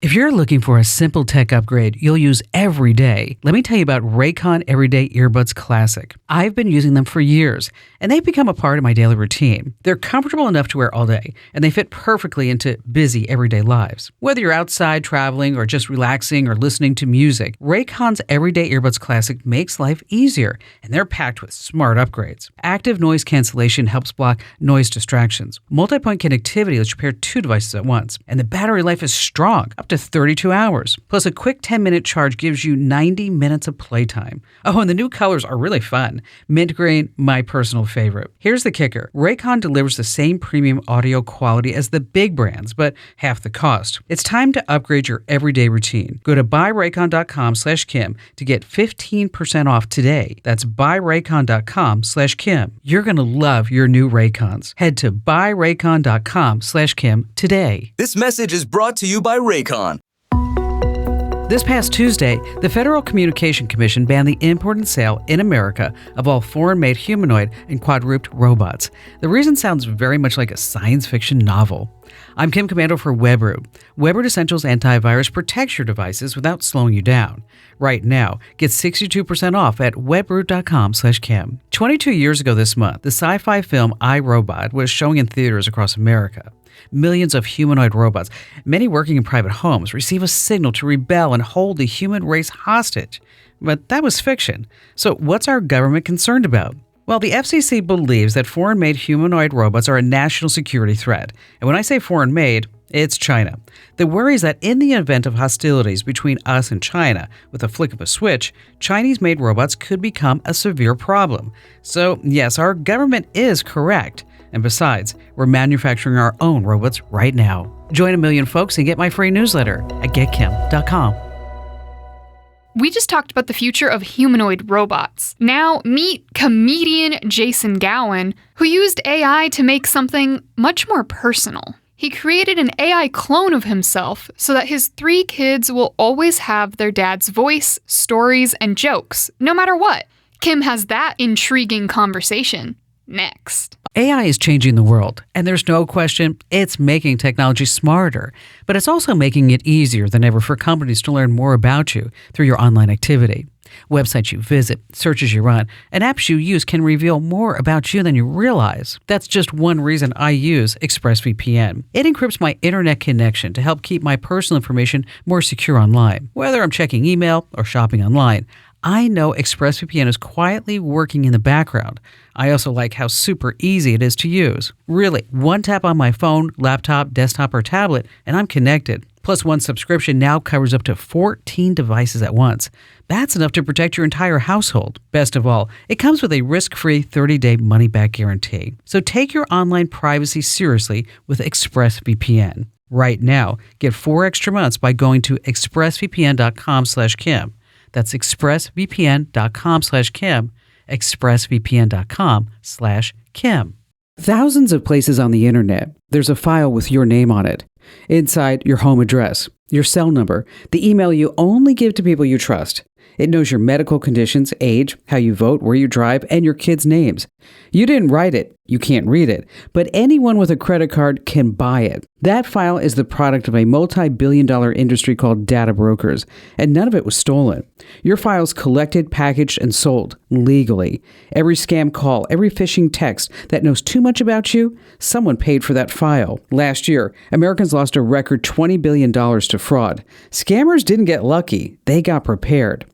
If you're looking for a simple tech upgrade you'll use every day, let me tell you about Raycon Everyday Earbuds Classic. I've been using them for years, and they've become a part of my daily routine. They're comfortable enough to wear all day, and they fit perfectly into busy everyday lives. Whether you're outside traveling or just relaxing or listening to music, Raycon's Everyday Earbuds Classic makes life easier, and they're packed with smart upgrades. Active noise cancellation helps block noise distractions. Multi-point connectivity lets you pair two devices at once, and the battery life is strong, up to 32 hours. Plus, a quick 10-minute charge gives you 90 minutes of playtime. Oh, and the new colors are really fun. Mint green, my personal favorite. Here's the kicker. Raycon delivers the same premium audio quality as the big brands, but half the cost. It's time to upgrade your everyday routine. Go to buyraycon.com/Kim to get 15% off today. That's buyraycon.com/Kim. You're going to love your new Raycons. Head to buyraycon.com/Kim today. This message is brought to you by Raycon. This past Tuesday, the Federal Communication Commission banned the import and sale in America of all foreign-made humanoid and quadruped robots. The reason sounds very much like a science fiction novel. I'm Kim Commando for WebRoot. WebRoot Essentials Antivirus protects your devices without slowing you down. Right now, get 62% off at webroot.com/Kim. 22 years ago this month, the sci-fi film I, Robot was showing in theaters across America. Millions of humanoid robots, many working in private homes, receive a signal to rebel and hold the human race hostage. But that was fiction. So what's our government concerned about? Well, the FCC believes that foreign-made humanoid robots are a national security threat. And when I say foreign-made, it's China. The worry is that in the event of hostilities between us and China, with a flick of a switch, Chinese-made robots could become a severe problem. So yes, our government is correct. And besides, we're manufacturing our own robots right now. Join a million folks and get my free newsletter at getkim.com. We just talked about the future of humanoid robots. Now meet comedian Jason Gowin, who used AI to make something much more personal. He created an AI clone of himself so that his 3 kids will always have their dad's voice, stories, and jokes, no matter what. Kim has that intriguing conversation next. AI is changing the world, and there's no question it's making technology smarter, but it's also making it easier than ever for companies to learn more about you through your online activity. Websites you visit, searches you run, and apps you use can reveal more about you than you realize. That's just one reason I use ExpressVPN. It encrypts my internet connection to help keep my personal information more secure online. Whether I'm checking email or shopping online, I know ExpressVPN is quietly working in the background. I also like how super easy it is to use. Really, one tap on my phone, laptop, desktop, or tablet, and I'm connected. Plus, one subscription now covers up to 14 devices at once. That's enough to protect your entire household. Best of all, it comes with a risk-free 30-day money-back guarantee. So take your online privacy seriously with ExpressVPN. Right now, get 4 extra months by going to expressvpn.com/Kim. That's expressvpn.com/Kim, expressvpn.com/Kim. Thousands of places on the internet, there's a file with your name on it. Inside, your home address, your cell number, the email you only give to people you trust. It knows your medical conditions, age, how you vote, where you drive, and your kids' names. You didn't write it, you can't read it, but anyone with a credit card can buy it. That file is the product of a multi-billion-dollar industry called data brokers, and none of it was stolen. Your file's collected, packaged, and sold legally. Every scam call, every phishing text that knows too much about you, someone paid for that file. Last year, Americans lost a record $20 billion to fraud. Scammers didn't get lucky, they got prepared.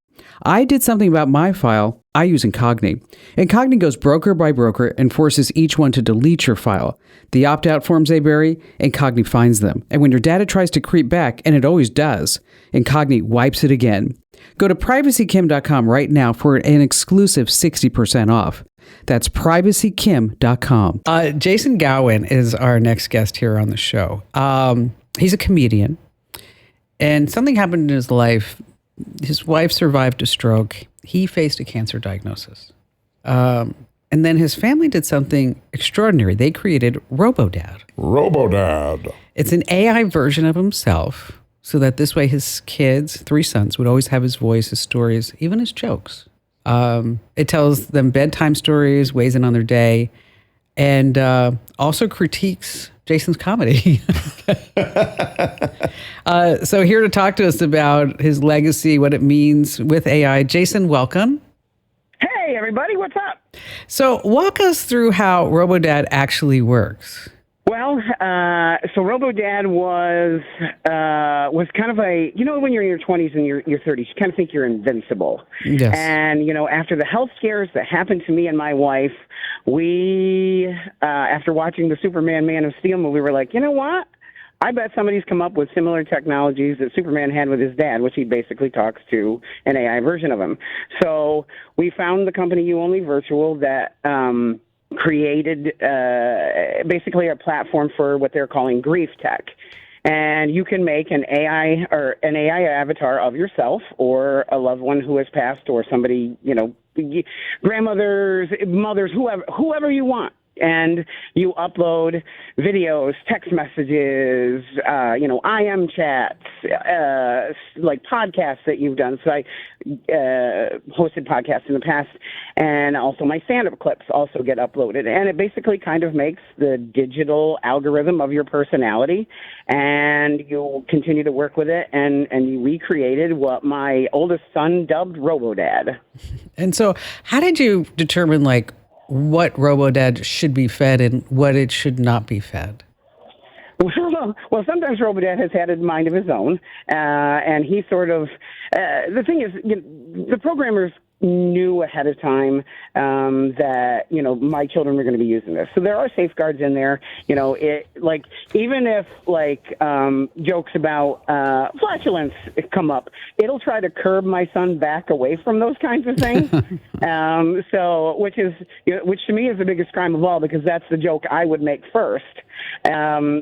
I did something about my file. I use Incogni. Incogni goes broker by broker and forces each one to delete your file. The opt-out forms they bury, Incogni finds them. And when your data tries to creep back, and it always does, Incogni wipes it again. Go to privacykim.com right now for an exclusive 60% off. That's privacykim.com. Jason Gowin is our next guest here on the show. He's a comedian, and something happened in his life. His wife survived a stroke. He faced a cancer diagnosis. And then his family did something extraordinary. They created RoboDad. RoboDad. It's an AI version of himself, so that this way his kids, 3 sons, would always have his voice, his stories, even his jokes. It tells them bedtime stories, weighs in on their day. and also critiques Jason's comedy. So here to talk to us about his legacy, what it means with AI, Jason, welcome. Hey, everybody, what's up? So walk us through how RoboDad actually works. Well, so RoboDad was kind of a, when you're in your 20s and your 30s, you kind of think you're invincible. Yes. And, after the health scares that happened to me and my wife, we, after watching the Superman Man of Steel movie, we were like, you know what? I bet somebody's come up with similar technologies that Superman had with his dad, which he basically talks to an AI version of him. So we found the company You Only Virtual that created basically a platform for what they're calling grief tech. And you can make an AI or an AI avatar of yourself or a loved one who has passed or somebody, grandmothers, mothers, whoever you want. And you upload videos, text messages, IM chats, like podcasts that you've done. So I hosted podcasts in the past, and also my stand-up clips also get uploaded. And it basically kind of makes the digital algorithm of your personality, and you continue to work with it, and you recreated what my oldest son dubbed RoboDad. And so how did you determine, what RoboDad should be fed and what it should not be fed? Well, sometimes RoboDad has had a mind of his own, and he sort of, the thing is, the programmers knew ahead of time that, my children were going to be using this. So there are safeguards in there, even if jokes about flatulence come up, it'll try to curb my son back away from those kinds of things. Which to me is the biggest crime of all, because that's the joke I would make first. There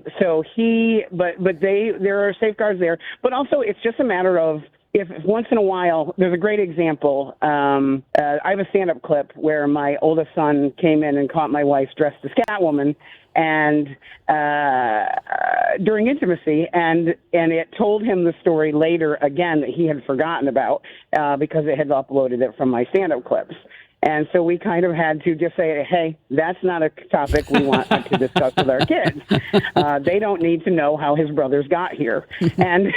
are safeguards there, but also it's just a matter of, if once in a while, there's a great example. I have a stand-up clip where my oldest son came in and caught my wife dressed as Catwoman, and during intimacy, and it told him the story later again that he had forgotten about because it had uploaded it from my stand-up clips. And so we kind of had to just say, hey, that's not a topic we want to discuss with our kids. They don't need to know how his brothers got here. And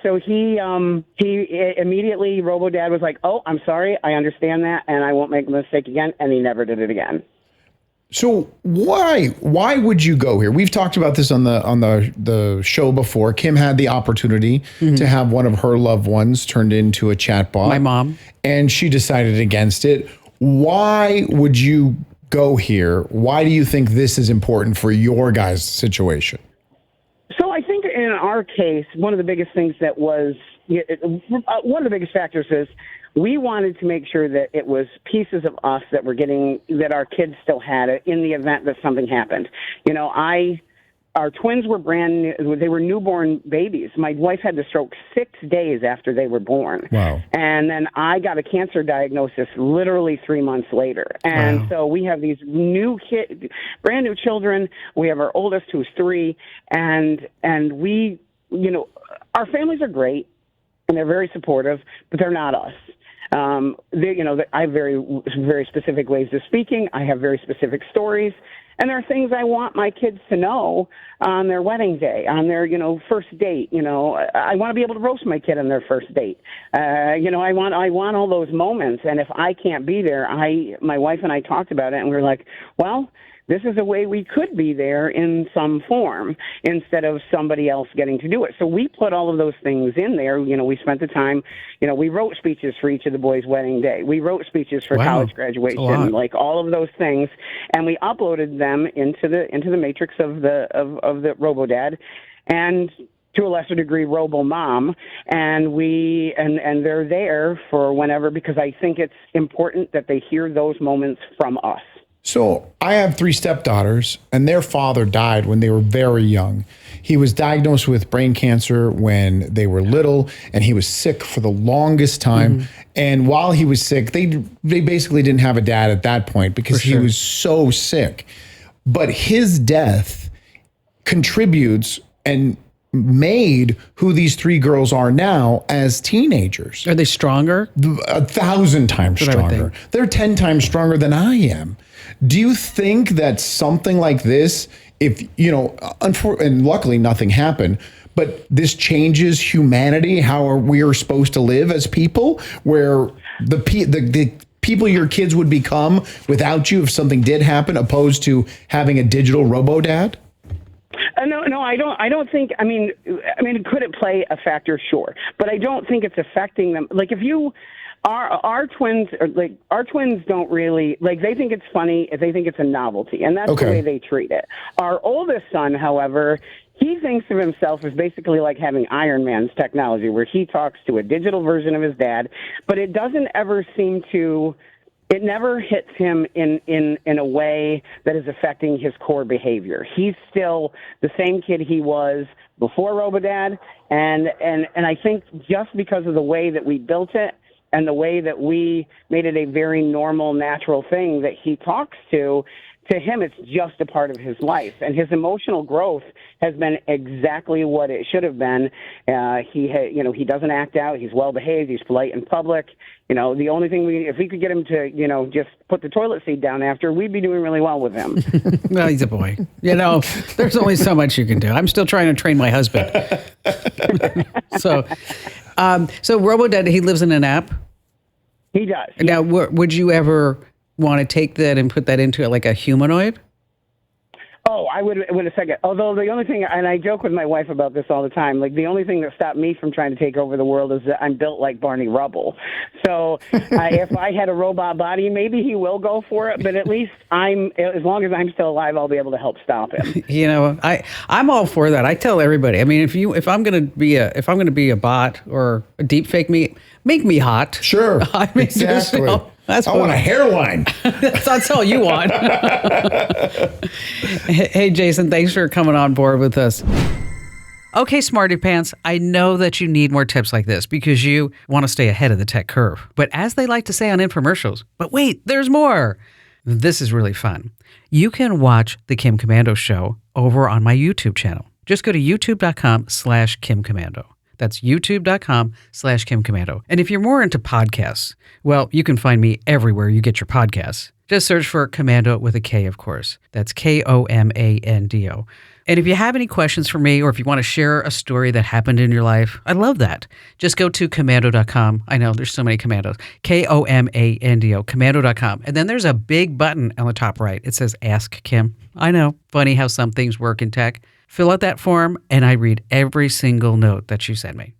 so he immediately, RoboDad was like, oh, I'm sorry, I understand that, and I won't make a mistake again, and he never did it again. So why would you go here? We've talked about this on the show before. Kim had the opportunity to have one of her loved ones turned into a chatbot. My mom. And she decided against it. Why would you go here? Why do you think this is important for your guys' situation? So I think in our case, one of the biggest things that was, one of the biggest factors is we wanted to make sure that it was pieces of us that we're getting, that our kids still had it in the event that something happened. Our twins were brand new. They were newborn babies. My wife had the stroke 6 days after they were born. Wow. And then I got a cancer diagnosis literally 3 months later. And so we have these brand new children. We have our oldest, who's 3. And we, our families are great and they're very supportive, but they're not us. I have very, very specific ways of speaking. I have very specific stories. And there are things I want my kids to know on their wedding day, on their, first date. I want to be able to roast my kid on their first date. I want all those moments. And if I can't be there, my wife and I talked about it, and we were like, well, this is a way we could be there in some form instead of somebody else getting to do it. So we put all of those things in there. We spent the time, we wrote speeches for each of the boys' wedding day. We wrote speeches for college graduation, like all of those things. And we uploaded them into the matrix of the RoboDad, and to a lesser degree, RoboMom, and they're there for whenever, because I think it's important that they hear those moments from us. So I have 3 stepdaughters, and their father died when they were very young. He was diagnosed with brain cancer when they were little, and he was sick for the longest time. And while he was sick, they basically didn't have a dad at that point because he was so sick. But his death contributes and made who these three girls are now as teenagers. Are they stronger? 1,000 times That's what I would stronger. think. They're 10 times stronger than I am. Do you think that something like this, if, and luckily nothing happened, but this changes humanity, how we are supposed to live as people, where the people your kids would become without you if something did happen, opposed to having a digital RoboDad? No, I don't think. I mean, could it play a factor? Sure, but I don't think it's affecting them. Like, if you. Our twins don't really they think it's funny, they think it's a novelty, and that's the way they treat it. Our oldest son, however, he thinks of himself as basically like having Iron Man's technology, where he talks to a digital version of his dad, but it doesn't ever seem to. It never hits him in a way that is affecting his core behavior. He's still the same kid he was before RoboDad, and I think just because of the way that we built it and the way that we made it a very normal, natural thing that he talks to him, it's just a part of his life. And his emotional growth has been exactly what it should have been. He doesn't act out. He's well behaved. He's polite in public. The only thing if we could get him to, just put the toilet seat down after, we'd be doing really well with him. Well, he's a boy. There's only so much you can do. I'm still trying to train my husband. So RoboDad, he lives in an app? He does. Now, would you ever want to take that and put that into like a humanoid? Oh, I would in a second. Although the only thing, and I joke with my wife about this all the time, the only thing that stopped me from trying to take over the world is that I'm built like Barney Rubble. So if I had a robot body, maybe he will go for it. But at least as long as I'm still alive, I'll be able to help stop him. I'm all for that. I tell everybody. I mean, if I'm gonna be a bot or a deep fake me, make me hot. Sure. I mean, exactly. I want a hairline. That's all you want. Hey, Jason, thanks for coming on board with us. Okay, Smarty Pants, I know that you need more tips like this because you want to stay ahead of the tech curve. But as they like to say on infomercials, but wait, there's more. This is really fun. You can watch The Kim Komando Show over on my YouTube channel. Just go to youtube.com/Kim Komando. That's youtube.com/Kim Komando. And if you're more into podcasts, well, you can find me everywhere you get your podcasts. Just search for Komando with a K, of course. That's Komando. And if you have any questions for me, or if you want to share a story that happened in your life, I love that. Just go to Komando.com. I know there's so many Commandos. Komando, Komando.com. And then there's a big button on the top right. It says Ask Kim. I know, funny how some things work in tech. Fill out that form, and I read every single note that you send me.